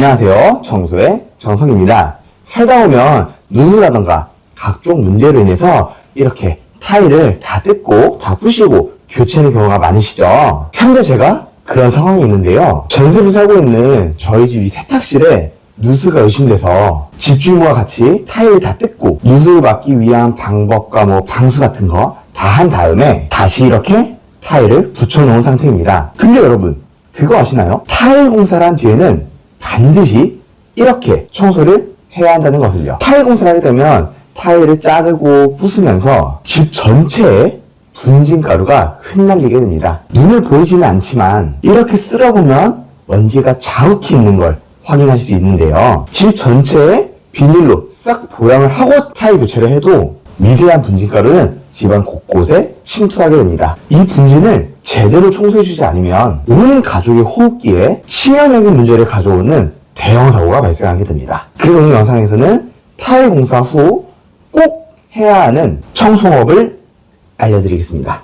안녕하세요. 청소의 정성입니다. 살다 보면 누수라던가 각종 문제로 인해서 이렇게 타일을 다 뜯고 다 부시고 교체하는 경우가 많으시죠. 현재 제가 그런 상황이 있는데요. 전세로 살고 있는 저희 집 세탁실에 누수가 의심돼서 집주인과 같이 타일을 다 뜯고 누수를 막기 위한 방법과 방수 같은 거 다 한 다음에 다시 이렇게 타일을 붙여놓은 상태입니다. 근데 여러분 그거 아시나요? 타일 공사를 한 뒤에는 반드시 이렇게 청소를 해야 한다는 것을요. 타일 공사를 하게 되면 타일을 자르고 부수면서 집 전체에 분진가루가 흩날리게 됩니다. 눈에 보이지는 않지만 이렇게 쓸어보면 먼지가 자욱히 있는 걸 확인하실 수 있는데요. 집 전체에 비닐로 싹 보양을 하고 타일 교체를 해도 미세한 분진가루는 집안 곳곳에 침투하게 됩니다. 이 분진을 제대로 청소해주지 않으면 온 가족의 호흡기에 치명적인 문제를 가져오는 대형 사고가 발생하게 됩니다. 그래서 오늘 영상에서는 타일 공사 후 꼭 해야 하는 청소법을 알려드리겠습니다.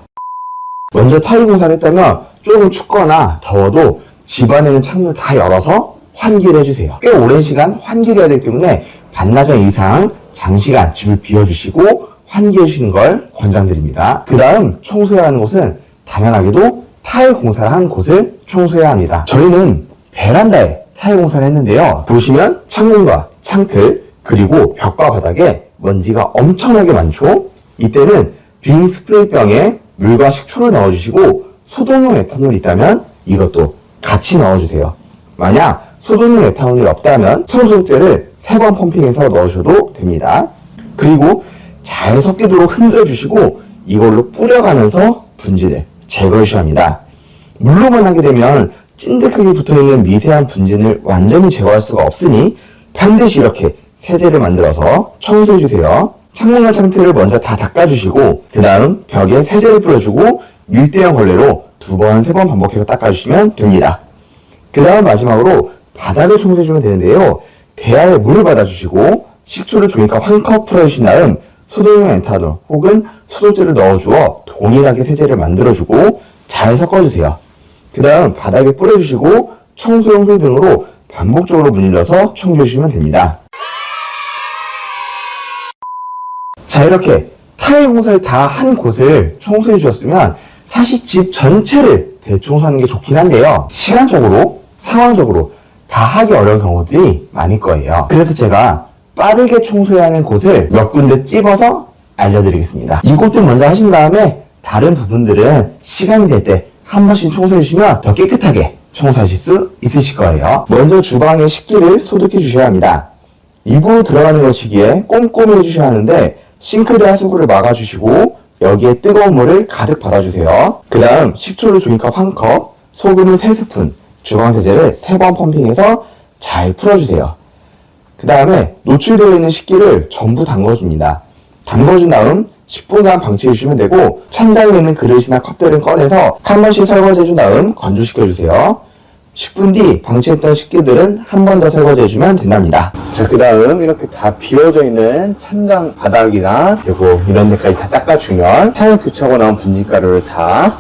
먼저 타일 공사를 했다면 조금 춥거나 더워도 집안에는 창문을 다 열어서 환기를 해주세요. 꽤 오랜 시간 환기를 해야 되기 때문에 반나절 이상 장시간 집을 비워주시고 환기해 주시는 걸 권장드립니다. 그 다음 청소해야 하는 곳은 당연하게도 타일 공사를 한 곳을 청소해야 합니다. 저희는 베란다에 타일 공사를 했는데요. 보시면 창문과 창틀 그리고 벽과 바닥에 먼지가 엄청나게 많죠. 이때는 빈 스프레이병에 물과 식초를 넣어주시고 소독용 에탄올이 있다면 이것도 같이 넣어주세요. 만약 소독용 에탄올이 없다면 손소독제를 3번 펌핑해서 넣으셔도 됩니다. 그리고 잘 섞이도록 흔들어주시고 이걸로 뿌려가면서 분진을 제거해 주셔야 합니다. 물로만 하게 되면 찐득하게 붙어있는 미세한 분진을 완전히 제거할 수가 없으니 반드시 이렇게 세제를 만들어서 청소해 주세요. 창문과 창틀을 먼저 다 닦아주시고 그 다음 벽에 세제를 뿌려주고 밀대형 걸레로 2번, 3번 반복해서 닦아주시면 됩니다. 그 다음 마지막으로 바닥을 청소해주면 되는데요. 대야에 물을 받아주시고 식초를 종이컵 1컵 풀어주신 다음 소독용 에탄올 혹은 소독제를 넣어주어 동일하게 세제를 만들어주고 잘 섞어주세요. 그 다음 바닥에 뿌려주시고 청소용 솔 등으로 반복적으로 문질러서 청소해주시면 됩니다. 자, 이렇게 타일 공사를 다 한 곳을 청소해 주셨으면 사실 집 전체를 대청소하는 게 좋긴 한데요. 시간적으로, 상황적으로 다 하기 어려운 경우들이 많을 거예요. 그래서 제가 빠르게 청소해야 하는 곳을 몇 군데 찝어서 알려드리겠습니다. 이곳들 먼저 하신 다음에 다른 부분들은 시간이 될 때 한 번씩 청소해 주시면 더 깨끗하게 청소하실 수 있으실 거예요. 먼저 주방의 식기를 소독해 주셔야 합니다. 입으로 들어가는 것이기에 꼼꼼히 해주셔야 하는데 싱크대 하수구를 막아주시고 여기에 뜨거운 물을 가득 받아주세요. 그 다음 식초를 종이컵 1컵, 소금을 3스푼, 주방세제를 3번 펌핑해서 잘 풀어주세요. 그 다음에 노출되어 있는 식기를 전부 담궈줍니다. 담궈준 다음 10분간 방치해주시면 되고 찬장에 있는 그릇이나 컵들을 꺼내서 한 번씩 설거지해준 다음 건조시켜주세요. 10분 뒤 방치했던 식기들은 한 번 더 설거지해주면 된답니다. 자, 그 다음 이렇게 다 비워져 있는 찬장 바닥이나 그리고 이런 데까지 다 닦아주면 타일 교체하고 나온 분진가루를 다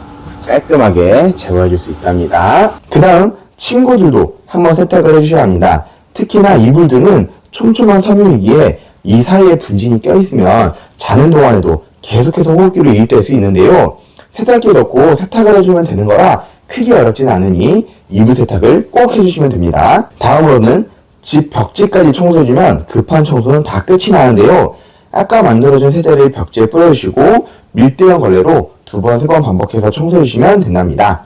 깔끔하게 제거해줄 수 있답니다. 그 다음 침구들도 한번 세탁을 해주셔야 합니다. 특히나 이불 등은 촘촘한 섬유이기에 이 사이에 분진이 껴있으면 자는 동안에도 계속해서 호흡기로 유입될 수 있는데요. 세탁기에 넣고 세탁을 해주면 되는 거라 크게 어렵지는 않으니 이불 세탁을 꼭 해주시면 됩니다. 다음으로는 집 벽지까지 청소해주면 급한 청소는 다 끝이 나는데요. 아까 만들어준 세제를 벽지에 뿌려주시고 밀대형 걸레로 2번, 3번 반복해서 청소해주시면 된답니다.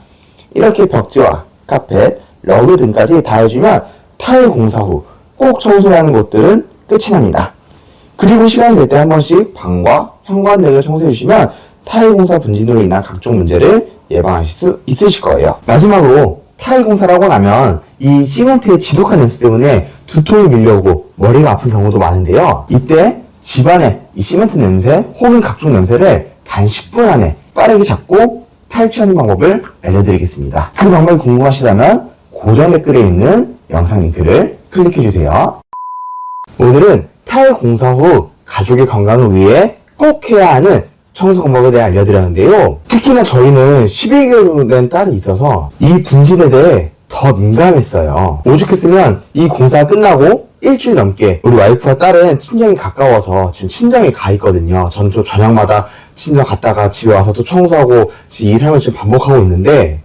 이렇게 벽지와 카펫, 러그 등까지 다 해주면 타일 공사 후 꼭 청소해야 하는 곳들은 끝이 납니다. 그리고 시간이 될 때 한 번씩 방과 현관 등을 청소해주시면 타일 공사 분진으로 인한 각종 문제를 예방하실 수 있으실 거예요. 마지막으로 타일 공사를 하고 나면 이 시멘트의 지독한 냄새 때문에 두통이 밀려오고 머리가 아픈 경우도 많은데요. 이때 집안에 이 시멘트 냄새 혹은 각종 냄새를 단 10분 안에 빠르게 잡고 탈취하는 방법을 알려드리겠습니다. 그 방법이 궁금하시다면 고정 댓글에 있는 영상 링크를 클릭해주세요. 오늘은 타일 공사 후 가족의 건강을 위해 꼭 해야 하는 청소 방법에 대해 알려드렸는데요. 특히나 저희는 11개월 정도 된 딸이 있어서 이 분진에 대해 더 민감했어요. 오죽했으면 이 공사가 끝나고 일주일 넘게 우리 와이프와 딸은 친정이 가까워서 지금 친정에 가 있거든요. 저는 또 저녁마다 친정 갔다가 집에 와서 또 청소하고 이 삶을 지금 반복하고 있는데,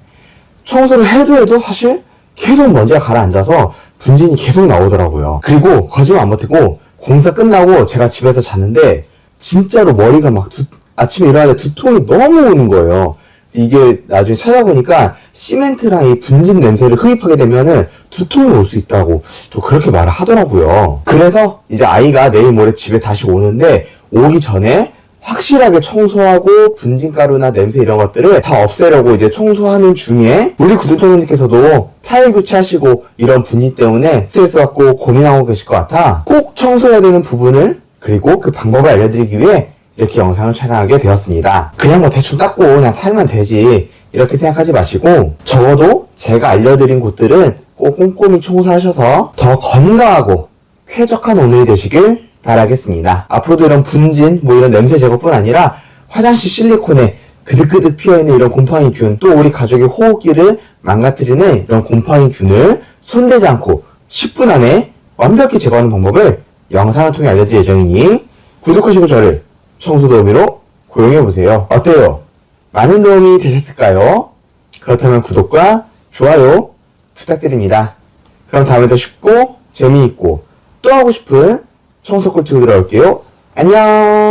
청소를 해도 사실 계속 먼지가 가라앉아서 분진이 계속 나오더라고요. 그리고 거짓말 안 못하고 공사 끝나고 제가 집에서 잤는데 진짜로 머리가 막 아침에 일어나는데 두통이 너무 오는 거예요. 이게 나중에 찾아보니까 시멘트랑 이 분진 냄새를 흡입하게 되면은 두통이 올 수 있다고 또 그렇게 말을 하더라고요. 그래서 이제 아이가 내일 모레 집에 다시 오는데 오기 전에 확실하게 청소하고 분진가루나 냄새 이런 것들을 다 없애려고 이제 청소하는 중에, 우리 구독자님께서도 타일 교체하시고 이런 분진 때문에 스트레스 받고 고민하고 계실 것 같아 꼭 청소해야 되는 부분을, 그리고 그 방법을 알려드리기 위해 이렇게 영상을 촬영하게 되었습니다. 그냥 뭐 대충 닦고 그냥 살면 되지 이렇게 생각하지 마시고, 적어도 제가 알려드린 곳들은 꼭 꼼꼼히 청소하셔서 더 건강하고 쾌적한 오늘이 되시길 바라겠습니다. 앞으로도 이런 분진, 뭐 이런 냄새 제거뿐 아니라 화장실 실리콘에 그득그득 피어있는 이런 곰팡이균, 또 우리 가족의 호흡기를 망가뜨리는 이런 곰팡이균을 손대지 않고 10분 안에 완벽히 제거하는 방법을 영상을 통해 알려드릴 예정이니 구독하시고 저를 청소도 의미로 고용해보세요. 어때요? 많은 도움이 되셨을까요? 그렇다면 구독과 좋아요 부탁드립니다. 그럼 다음에 더 쉽고 재미있고 또 하고 싶은 청소 꿀팁으로 돌아올게요. 안녕!